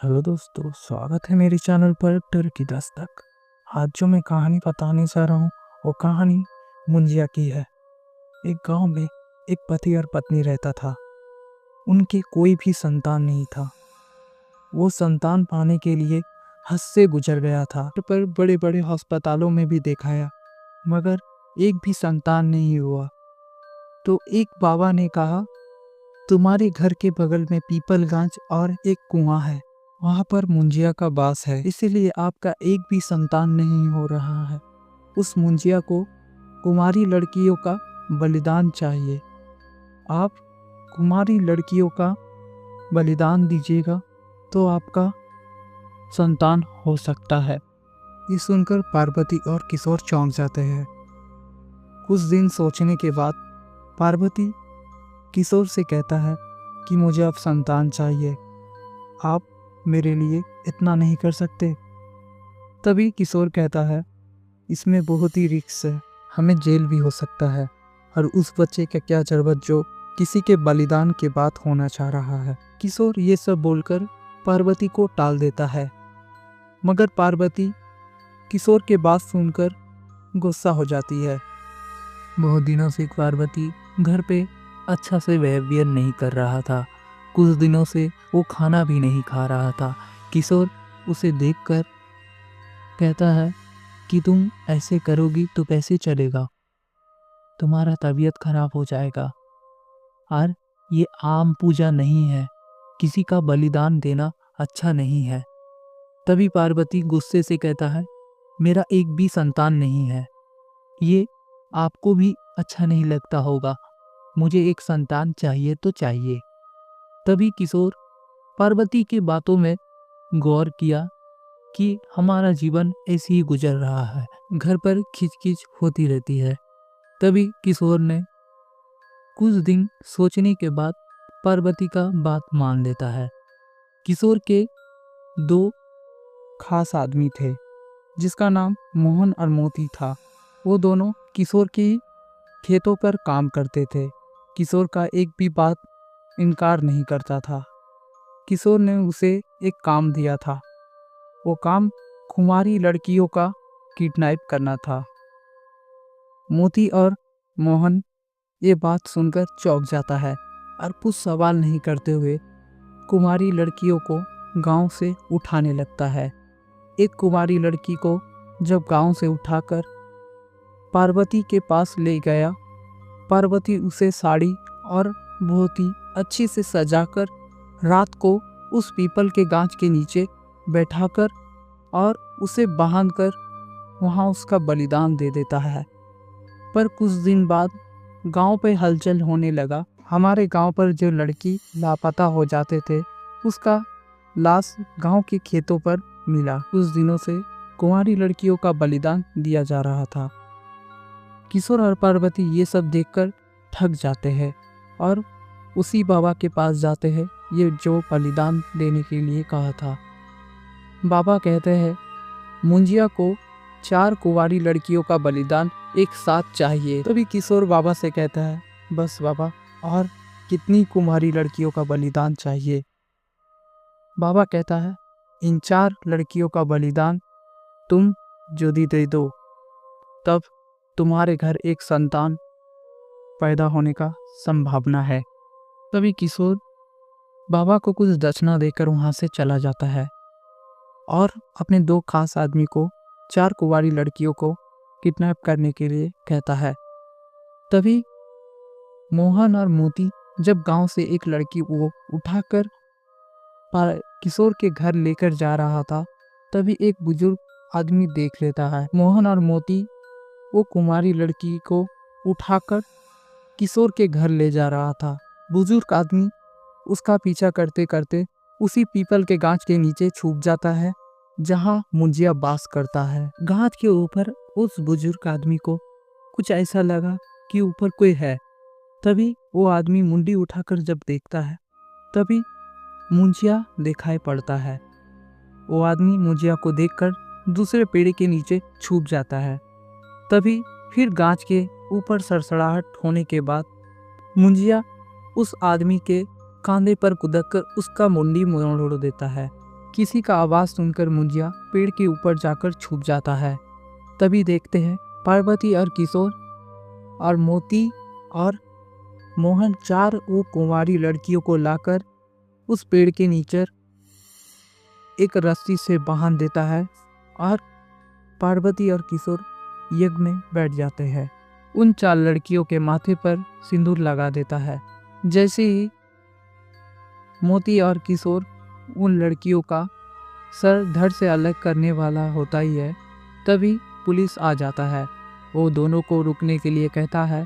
Hello दोस्तों, स्वागत है मेरे चैनल पर डर की दस्तक। आज जो मैं कहानी बताने जा रहा हूँ वो कहानी मुंजिया की है। एक गांव में एक पति और पत्नी रहता था। उनके कोई भी संतान नहीं था। वो संतान पाने के लिए हद से गुजर गया था, पर बड़े बड़े अस्पतालों में भी दिखाया, मगर एक भी संतान नहीं हुआ। तो एक बाबा ने कहा, तुम्हारे घर के बगल में पीपल गांच और एक कुआं है, वहां पर मुंजिया का वास है, इसीलिए आपका एक भी संतान नहीं हो रहा है। उस मुंजिया को कुमारी लड़कियों का बलिदान चाहिए। आप कुमारी लड़कियों का बलिदान दीजिएगा तो आपका संतान हो सकता है। ये सुनकर पार्वती और किशोर चौंक जाते हैं। कुछ दिन सोचने के बाद पार्वती किशोर से कहता है कि मुझे अब संतान चाहिए, आप मेरे लिए इतना नहीं कर सकते। तभी किशोर कहता है, इसमें बहुत ही रिस्क है, हमें जेल भी हो सकता है, और उस बच्चे का क्या जरूरत जो किसी के बलिदान के बाद होना चाह रहा है। किशोर ये सब बोलकर पार्वती को टाल देता है, मगर पार्वती किशोर के बात सुनकर गुस्सा हो जाती है। बहुत दिनों से पार्वती घर पे अच्छा से बिहेवियर नहीं कर रहा था। कुछ दिनों से वो खाना भी नहीं खा रहा था। किशोर उसे देखकर कहता है कि तुम ऐसे करोगी तो कैसे चलेगा, तुम्हारा तबीयत खराब हो जाएगा, और ये आम पूजा नहीं है, किसी का बलिदान देना अच्छा नहीं है। तभी पार्वती गुस्से से कहता है, मेरा एक भी संतान नहीं है, ये आपको भी अच्छा नहीं लगता होगा, मुझे एक संतान चाहिए तो चाहिए। तभी किशोर पार्वती की बातों में गौर किया कि हमारा जीवन ऐसे ही गुजर रहा है, घर पर खिचखिच होती रहती है। तभी किशोर ने कुछ दिन सोचने के बाद पार्वती का बात मान लेता है। किशोर के दो खास आदमी थे, जिसका नाम मोहन और मोती था। वो दोनों किशोर के खेतों पर काम करते थे। किशोर का एक भी बात इनकार नहीं करता था। किशोर ने उसे एक काम दिया था। वो काम कुंवारी लड़कियों का किडनैप करना था। मोती और मोहन ये बात सुनकर चौंक जाता है और कुछ सवाल नहीं करते हुए कुंवारी लड़कियों को गांव से उठाने लगता है। एक कुंवारी लड़की को जब गांव से उठाकर पार्वती के पास ले गया, पार्वती उसे साड़ी और बहुत ही अच्छी से सजाकर रात को उस पीपल के गांच के नीचे बैठाकर और उसे बांधकर वहां उसका बलिदान दे देता है। पर कुछ दिन बाद गांव पे हलचल होने लगा। हमारे गांव पर जो लड़की लापता हो जाते थे, उसका लाश गांव के खेतों पर मिला। कुछ दिनों से कुंवारी लड़कियों का बलिदान दिया जा रहा था। किशोर और पार्वती ये सब देखकर थक जाते हैं और उसी बाबा के पास जाते हैं, ये जो बलिदान देने के लिए कहा था। बाबा कहते हैं, मुंजिया को 4 कुंवारी लड़कियों का बलिदान एक साथ चाहिए। तभी किशोर बाबा से कहता है, बस बाबा, और कितनी कुंवारी लड़कियों का बलिदान चाहिए? बाबा कहता है, इन 4 लड़कियों का बलिदान तुम यदि दे दो, तब तुम्हारे घर एक संतान पैदा होने का संभावना है। तभी किशोर बाबा को कुछ दक्षिणा देकर वहां से चला जाता है और अपने 2 खास आदमी को 4 कुंवारी लड़कियों को किडनैप करने के लिए कहता है। तभी मोहन और मोती जब गांव से एक लड़की वो उठाकर किशोर के घर लेकर जा रहा था, तभी एक बुजुर्ग आदमी देख लेता है। मोहन और मोती वो कुंवारी लड़की को उठाकर किशोर के घर ले जा रहा था। बुजुर्ग आदमी उसका पीछा करते करते उसी पीपल के गांच के नीचे छुप जाता है जहां मुंजिया वास करता है। गांच के ऊपर उस बुजुर्ग आदमी को कुछ ऐसा लगा कि ऊपर कोई है। तभी वो आदमी मुंडी उठाकर जब देखता है, तभी मुंजिया दिखाई पड़ता है। वो आदमी मुंजिया को देखकर दूसरे पेड़ के नीचे छुप जाता है। तभी फिर गांच के ऊपर सरसराहट होने के बाद मुंजिया उस आदमी के कांधे पर कुदक कर उसका मुंडी मोड़ देता है। किसी का आवाज़ सुनकर मुंजिया पेड़ के ऊपर जाकर छुप जाता है। तभी देखते हैं पार्वती और किशोर और मोती और मोहन 4 वो कुंवारी लड़कियों को लाकर उस पेड़ के नीचे एक रस्सी से बांध देता है और पार्वती और किशोर यज्ञ में बैठ जाते हैं। उन 4 लड़कियों के माथे पर सिंदूर लगा देता है। जैसे ही मोती और किशोर उन लड़कियों का सर धड़ से अलग करने वाला होता ही है, तभी पुलिस आ जाता है। वो दोनों को रुकने के लिए कहता है,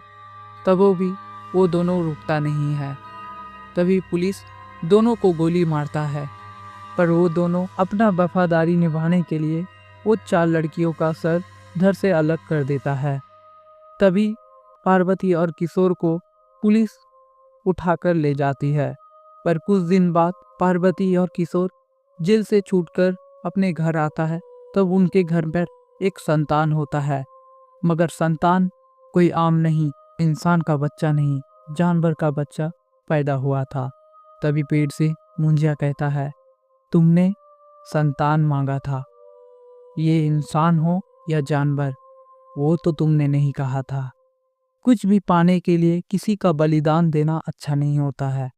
तब वो दोनों रुकता नहीं है। तभी पुलिस दोनों को गोली मारता है, पर वो दोनों अपना वफादारी निभाने के लिए वो 4 लड़कियों का सर धड़ से अलग कर देता है। तभी पार्वती और किशोर को पुलिस उठाकर ले जाती है। पर कुछ दिन बाद पार्वती और किशोर जेल से छूटकर अपने घर आता है। तब उनके घर पर एक संतान होता है, मगर संतान कोई आम नहीं, इंसान का बच्चा नहीं, जानवर का बच्चा पैदा हुआ था। तभी पेड़ से मुंजिया कहता है, तुमने संतान मांगा था, ये इंसान हो या जानवर, वो तो तुमने नहीं कहा था। कुछ भी पाने के लिए किसी का बलिदान देना अच्छा नहीं होता है।